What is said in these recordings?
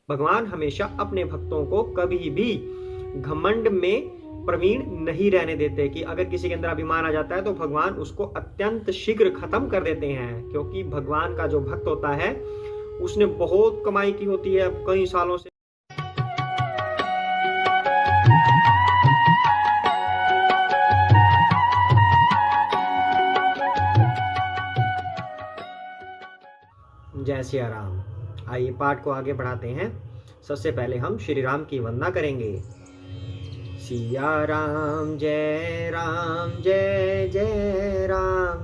भगवान हमेशा अपने भक्तों को कभी भी घमंड में प्रवीण नहीं रहने देते कि अगर किसी के अंदर अभिमान आ जाता है तो भगवान उसको अत्यंत शीघ्र खत्म कर देते हैं, क्योंकि भगवान का जो भक्त होता है उसने बहुत कमाई की होती है कई सालों से। जय सिया राम। आइए पाठ को आगे बढ़ाते हैं। सबसे पहले हम श्री राम की वंदना करेंगे। सिया राम जय जय राम,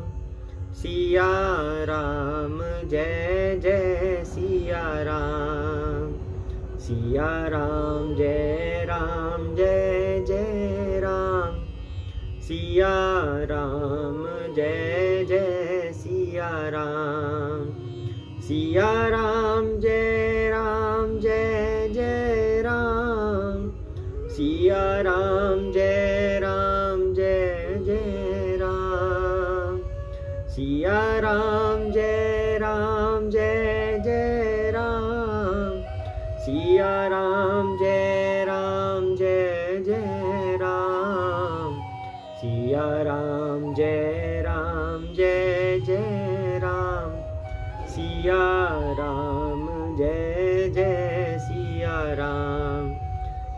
सिया राम जय जय सिया राम, सिया राम जय जय राम, सिया राम जय जय सिया राम, सिया राम जय जय राम, सिया राम जय जय राम, सिया राम जय जय राम, सिया राम जय जय राम, सिया राम जय जय राम, सिया राम जय जय सिया राम।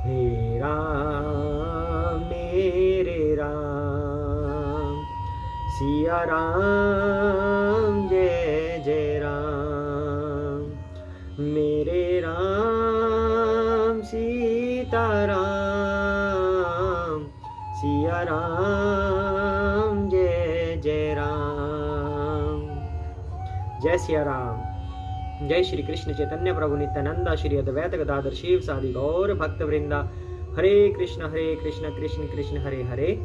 हे राम मेरे राम, सिया राम जय जय राम, मेरे राम सीता राम, सिया राम जय जय राम। जय सिया राम। जय श्री कृष्ण चैतन्य प्रभु नित्यानंद, श्री अद्वैत गदाधर शिव सादि गौर भक्त वृंदा। हरे कृष्ण कृष्ण कृष्ण हरे हरे,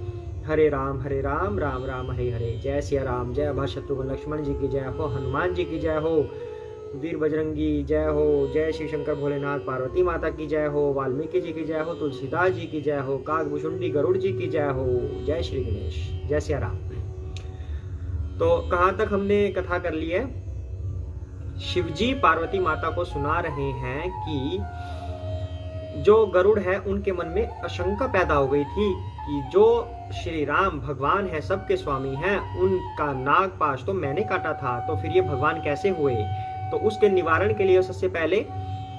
हरे राम राम राम हरे हरे। जय सिया राम। जय भा शत्रुघ्न लक्ष्मण जी की जय हो, हनुमान जी की जय हो, वीर बजरंगी जय हो, जय शिव शंकर भोलेनाथ पार्वती माता की जय हो, वाल्मीकि जी की जय हो, तुलसीदास जी की जय हो, काकभूषुंडी गरुड़ जी की जय हो। जय श्री गणेश। जय सिया राम। तो कहाँ तक हमने कथा कर ली है? शिवजी पार्वती माता को सुना रहे हैं कि जो गरुड़ है उनके मन में आशंका पैदा हो गई थी कि जो श्री राम भगवान है, सबके स्वामी हैं, उनका नागपाश तो मैंने काटा था, तो फिर ये भगवान कैसे हुए? तो उसके निवारण के लिए सबसे पहले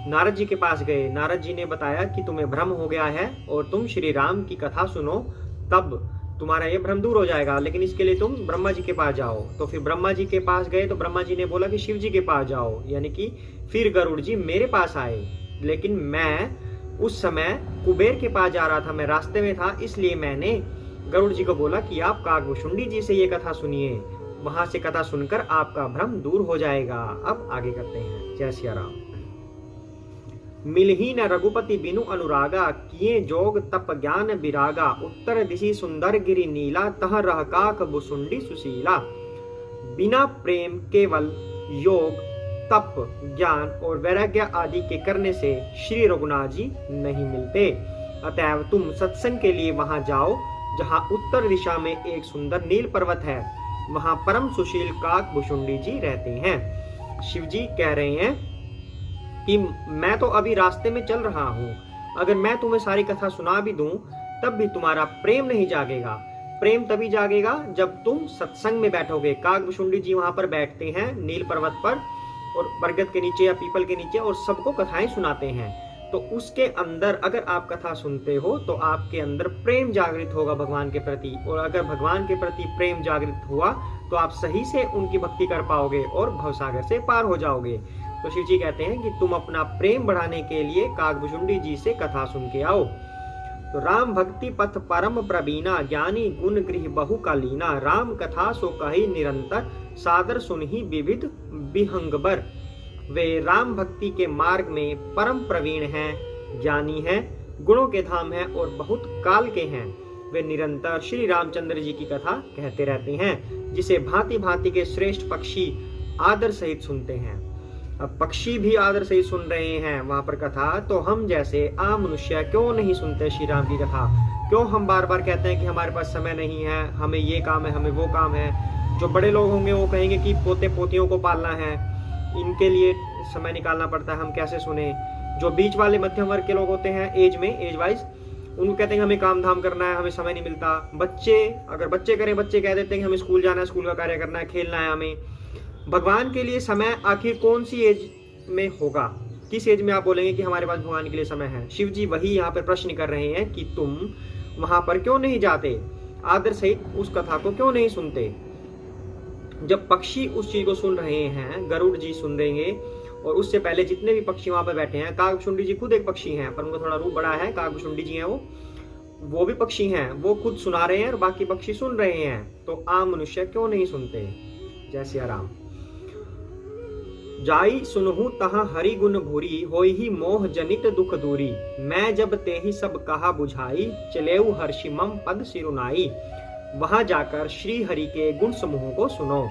नारद जी के पास गए। नारद जी ने बताया कि तुम्हें भ्रम हो गया है और तुम श्री राम की कथा सुनो, तब तुम्हारा ये भ्रम दूर हो जाएगा, लेकिन इसके लिए तुम ब्रह्मा जी के पास जाओ। तो फिर ब्रह्मा जी के पास गए तो ब्रह्मा जी ने बोला कि शिव जी के पास जाओ, यानी कि फिर गरुड़ जी मेरे पास आए। लेकिन मैं उस समय कुबेर के पास जा रहा था, मैं रास्ते में था, इसलिए मैंने गरुड़ जी को बोला कि आप काकभूषुंडी जी से ये कथा सुनिए, वहां से कथा सुनकर आपका भ्रम दूर हो जाएगा। अब आगे करते हैं। जय सिया राम। मिलही न रघुपति बिनु अनुरागा, किए जोग तप ज्ञान विरागा, उत्तर दिशि सुंदर गिरि नीला, तह रह काक भुसुंडी सुशीला। बिना प्रेम केवल योग तप ज्ञान और वैराग्य आदि के करने से श्री रघुनाथ जी नहीं मिलते। अतएव तुम सत्संग के लिए वहां जाओ जहां उत्तर दिशा में एक सुंदर नील पर्वत है, वहां परम सुशील काकभूषुंडी जी रहते हैं। शिव जी कह रहे हैं कि मैं तो अभी रास्ते में चल रहा हूँ, अगर मैं तुम्हें सारी कथा सुना भी दूं तब भी तुम्हारा प्रेम नहीं जागेगा। प्रेम तभी जागेगा जब तुम सत्संग में बैठोगे। काकभूषुंडी जी वहां पर बैठते हैं नील पर्वत पर, और बरगद के नीचे या पीपल के नीचे, और सबको कथाएं सुनाते हैं। तो उसके अंदर अगर आप कथा सुनते हो तो आपके अंदर प्रेम जागृत होगा भगवान के प्रति, और अगर भगवान के प्रति प्रेम जागृत हुआ तो आप सही से उनकी भक्ति कर पाओगे और भवसागर से पार हो जाओगे। तो शिव जी कहते हैं कि तुम अपना प्रेम बढ़ाने के लिए काकभूषुंडी जी से कथा सुन के आओ। तो राम भक्ति पथ परम प्रवीणा, ज्ञानी गुण गृह बहु का लीना, राम कथा सो कही निरंतर, सादर सुनहि विविध विहंगबर। वे राम भक्ति के मार्ग में परम प्रवीण हैं, ज्ञानी हैं, गुणों के धाम हैं और बहुत काल के हैं। वे निरंतर श्री रामचंद्र जी की कथा कहते रहते हैं, जिसे भांति भांति के श्रेष्ठ पक्षी आदर सहित सुनते हैं। अब पक्षी भी आदर सहित सुन रहे हैं वहां पर कथा, तो हम जैसे आम मनुष्य क्यों नहीं सुनते श्री राम की कथा? क्यों हम बार बार कहते हैं कि हमारे पास समय नहीं है, हमें ये काम है, हमें वो काम है? जो बड़े लोग होंगे वो कहेंगे कि पोते पोतियों को पालना है, इनके लिए समय निकालना पड़ता है, हम कैसे सुने? जो बीच वाले मध्यम वर्ग के लोग होते हैं एज वाइज, उनको कहते हैं कि हमें काम धाम करना है, हमें समय नहीं मिलता। बच्चे अगर बच्चे करें, बच्चे कह देते हैं कि हमें स्कूल जाना है, स्कूल का कार्य करना है, खेलना है हमें। भगवान के लिए समय आखिर कौन सी एज में होगा? किस एज में आप बोलेंगे कि हमारे पास भगवान के लिए समय है? शिव जी वही यहाँ पर प्रश्न कर रहे हैं कि तुम वहां पर क्यों नहीं जाते, आदर सहित उस कथा को क्यों नहीं सुनते। जब पक्षी उस चीज को सुन रहे हैं, गरुड़ जी सुन देंगे, और उससे पहले जितने भी पक्षी वहां पर बैठे हैं, काकभुसुंडी जी खुद एक पक्षी हैं, पर उनका थोड़ा रूप बड़ा है, काकभुसुंडी जी हैं वो भी पक्षी हैं, वो खुद सुना रहे हैं और बाकी पक्षी सुन रहे हैं, तो आम मनुष्य क्यों नहीं सुनते? जय सिया राम। जाई सुनहु तहाँ हरि गुण भूरी, होई ही मोह जनित दुख दूरी। मैं जब ते ही सब कहा बुझाई, चलेऊ हर्षि मम पद सिरुनाई। वहां जाकर श्री हरि के गुण समूह को सुनो,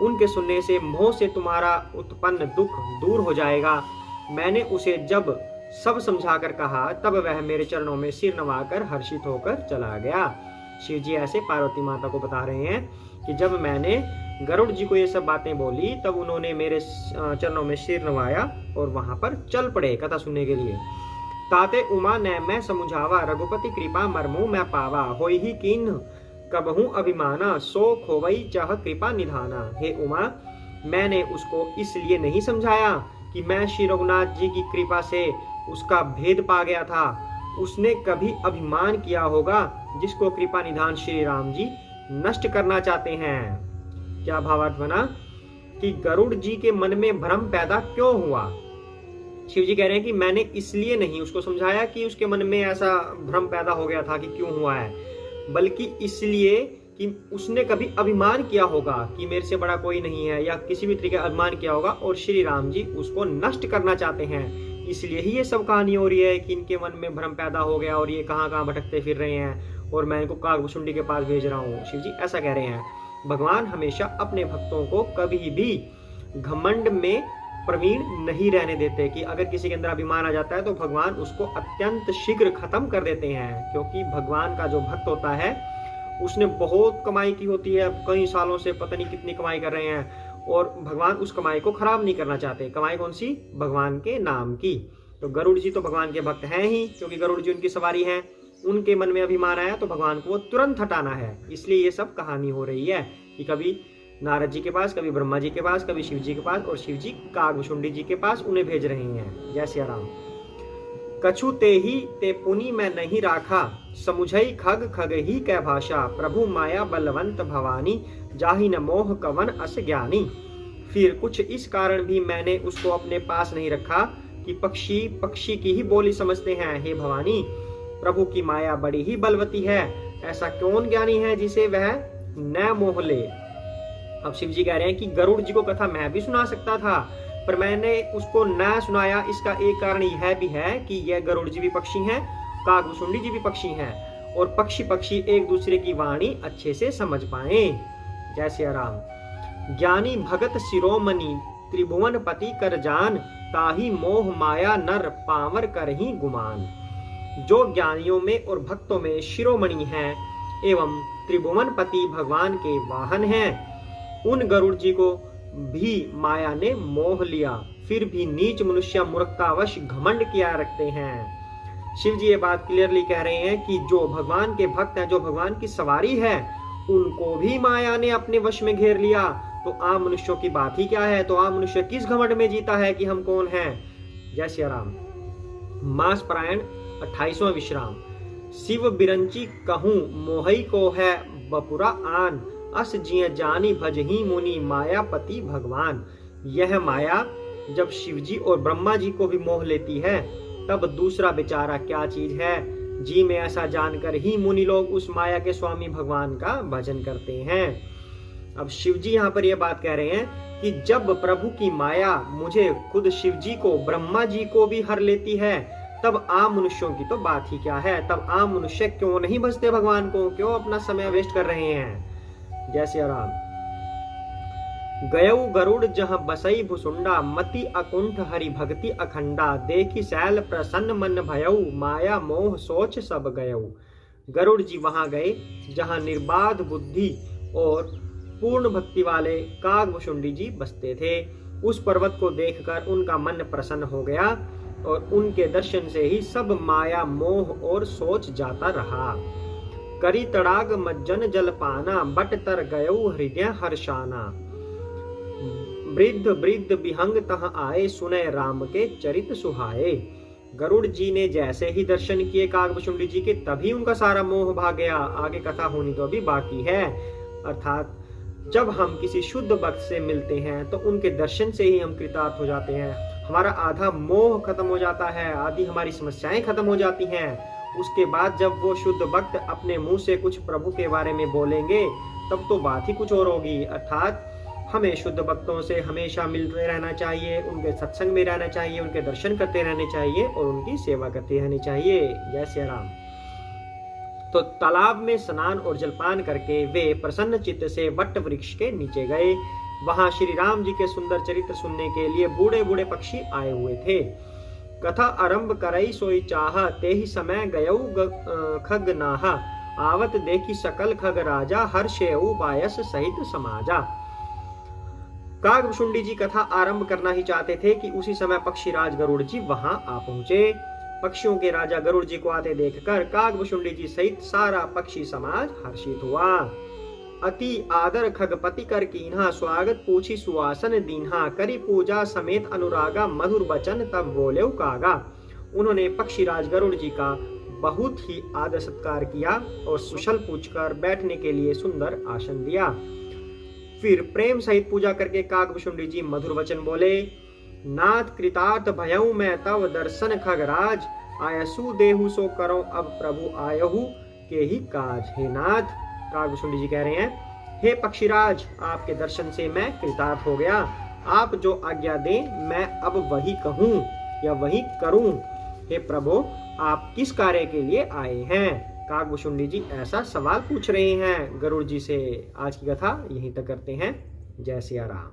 उनके सुनने से मोह से तुम्हारा उत्पन्न दुख दूर हो जाएगा। मैंने उसे जब सब समझाकर कहा, तब वह मेरे चरणों में सिर नवाकर हर्षित होकर चला गया। शिव जी ऐसे पार्वती माता को बता रहे हैं कि जब मैंने गरुड़ जी को ये सब बातें बोली, तब उन्होंने मेरे चरणों में सिर नवाया और वहां पर चल पड़े कथा सुनने के लिए। ताते उमा ने मैं समुझावा, रघुपति कृपा मरमु मैं पावा। होई ही कीन कबहू अभिमाना, सो खोवई चाह कृपा निधाना। हे उमा, मैंने उसको इसलिए नहीं समझाया कि मैं श्री रघुनाथ जी की कृपा से उसका भेद पा गया था। उसने कभी अभिमान किया होगा, जिसको कृपा निधान श्री राम जी नष्ट करना चाहते हैं। क्या भावार्थ बना कि गरुड़ जी के मन में भ्रम पैदा क्यों हुआ? शिव जी कह रहे हैं कि मैंने इसलिए नहीं उसको समझाया कि उसके मन में ऐसा भ्रम पैदा हो गया था कि क्यों हुआ है, बल्कि इसलिए कि उसने कभी अभिमान किया होगा कि मेरे से बड़ा कोई नहीं है, या किसी भी तरीके का अभिमान किया होगा और श्री राम जी उसको नष्ट करना चाहते हैं। इसलिए ही ये सब कहानी हो रही है कि इनके मन में भ्रम पैदा हो गया और ये कहाँ कहाँ भटकते फिर रहे हैं और मैं इनको काकभुसुंडी के पास भेज रहा हूँ। शिव जी ऐसा कह रहे हैं। भगवान हमेशा अपने भक्तों को कभी भी घमंड में प्रवीण नहीं रहने देते कि अगर किसी के अंदर अभिमान आ जाता है तो भगवान उसको अत्यंत शीघ्र खत्म कर देते हैं, क्योंकि भगवान का जो भक्त होता है उसने बहुत कमाई की होती है, कई सालों से पता नहीं कितनी कमाई कर रहे हैं, और भगवान उस कमाई को खराब नहीं करना चाहते। कमाई कौन सी? भगवान के नाम की। तो गरुड़ जी तो भगवान के भक्त हैं ही, क्योंकि गरुड़ जी उनकी सवारी हैं। उनके मन में अभिमान आया तो भगवान को वो तुरंत हटाना है। इसलिए ये सब कहानी हो रही है कि कभी नारद जी के पास, कभी ब्रह्मा जी के पास, कभी शिव जी के पास, और शिव जी काकभुसुंडी जी के पास उन्हें भेज रहे हैं। जय सिया राम। कछु ते ही ते पुनि मैं नहीं राखा, समुझई खग खग ही कै भाषा। प्रभु माया बलवंत भवानी, जाहि न मोह कवन अस ज्ञानी। फिर कुछ इस कारण भी मैंने उसको अपने पास नहीं रखा कि पक्षी पक्षी की ही बोली समझते हैं। हे भवानी, प्रभु की माया बड़ी ही बलवती है, ऐसा कौन ज्ञानी है जिसे वह न मोह ले। अब शिव जी कह रहे हैं कि गरुड़ जी को कथा मैं भी सुना सकता था, पर मैंने उसको न सुनाया। इसका एक कारण यह भी है कि यह गरुड़ जी भी पक्षी हैं, काकभुसुंडी जी भी पक्षी हैं, और पक्षी पक्षी एक दूसरे की वाणी अच्छे से समझ पाए। जय सिया राम। ज्ञानी भगत शिरोमणि, त्रिभुवन पति कर जान। ताही मोह माया नर, पावर कर ही गुमान। जो ज्ञानियों में और भक्तों में शिरोमणि हैं एवं त्रिभुवन पति भगवान के वाहन हैं, उन गरुड़ जी को भी माया ने मोह लिया, फिर भी नीच मनुष्य मूर्खतावश घमंड किया रखते हैं। शिव जी ये बात क्लियरली कह रहे हैं कि जो भगवान के भक्त हैं, जो भगवान की सवारी है, उनको भी माया ने अपने वश में घेर लिया। तो आम मनुष्यों की बात ही क्या है? तो आम मनुष्य किस घमंड में जीता है कि हम कौन हैं? जय सिया राम। मास परायण 28वां विश्राम। शिव बिरंची कहूं, मोहई को है बपुरा आन। अस जिय जानी भजही मुनि, मायापति भगवान। यह माया जब शिवजी और ब्रह्मा जी को भी मोह लेती है, तब दूसरा बेचारा क्या चीज है? जी में ऐसा जानकर ही मुनि लोग उस माया के स्वामी भगवान का भजन करते हैं। अब शिव जी यहाँ पर यह बात कह रहे हैं कि जब प्रभु की माया मुझे खुद शिव जी को, ब्रह्मा जी को भी हर लेती है, तब आम मनुष्यों की तो बात ही क्या है। तब आम मनुष्य क्यों नहीं भजते भगवान को, क्यों अपना समय वेस्ट कर रहे हैं? जय सिया राम। गयऊ गरुड़ जहाँ बसई भुसुंडा, मति अकुंठ हरि भक्ति अखंडा। देखी सैल प्रसन्न मन भयऊ, माया मोह सोच सब गयऊ। गरुड़ जी वहां गए जहां निर्बाध बुद्धि और पूर्ण भक्ति वाले काकभुसुंडी जी बसते थे। उस पर्वत को देखकर उनका मन प्रसन्न हो गया। और उनके दर्शन से ही सब माया मोह और सोच जाता रहा। करी तड़ाग मज्जन जल पाना, बट तर गयो हृदय हर्षाना। वृद्ध वृद्ध विहंग तह आए, सुने राम के चरित सुहाए। गरुड़ जी ने जैसे ही दर्शन किए कागभुशुंडी जी के, तभी उनका सारा मोह भाग गया। आगे कथा होनी तो अभी बाकी है। अर्थात जब हम किसी शुद्ध भक्त से मिलते हैं तो उनके दर्शन से ही हम कृतार्थ हो जाते हैं। हमारा आधा मोह खत्म हो जाता है, आधी हमारी समस्याएं खत्म हो जाती हैं। उसके बाद जब वो शुद्ध भक्त अपने मुंह से कुछ प्रभु के बारे में बोलेंगे तब तो बात ही कुछ और होगी। अर्थात हमें शुद्ध भक्तों से हमेशा मिलते रहना चाहिए, उनके सत्संग में रहना चाहिए, उनके दर्शन करते रहने चाहिए और उनकी सेवा करते रहनी चाहिए। जय श्री राम। तो तालाब में स्नान और जलपान करके वे प्रसन्न चित्त से वट वृक्ष के नीचे गए। वहां श्री राम जी के सुंदर चरित्र सुनने के लिए बूढ़े बूढ़े पक्षी आए हुए थे। कथा आरंभ करई सोई चाह, ते ही समय गयऊ खग नाहा। आवत देखी सकल खग राजा, हर्षेऊ बायस सहित समाजा। कागभुशुंडी जी कथा आरंभ करना ही चाहते थे कि उसी समय पक्षीराज गरुड़ जी वहां आ पहुंचे। पक्षियों के राजा गरुड़ जी को आते देखकर कागभुशुंडी जी सहित सारा पक्षी समाज हर्षित हुआ। अति आदर खगपति कर कीन्हा, स्वागत पूछी सुवासन दीन्हा। करी पूजा समेत अनुरागा, मधुर बचन तब बोले कागा। उन्होंने पक्षीराज गरुड़ जी का बहुत ही आदर सत्कार किया और सुशल पूछकर बैठने के लिए सुंदर आसन दिया। फिर प्रेम सहित पूजा करके कागभुशुंडी जी मधुर वचन बोले। नाथ कृतार्थ भयऊ मैं तव दर्शन खगराज, आयसु देहु सो करो अब प्रभु आयहु के ही काज। हे नाथ, कागभुशुंडी जी कह रहे हैं, हे पक्षीराज, आपके दर्शन से मैं कृतार्थ हो गया। आप जो आज्ञा दें मैं अब वही कहूं या वही करूं। हे प्रभु, आप किस कार्य के लिए आए हैं? कागभुशुंडी जी ऐसा सवाल पूछ रहे हैं गरुड़ जी से। आज की कथा यहीं तक करते हैं। जय सिया राम।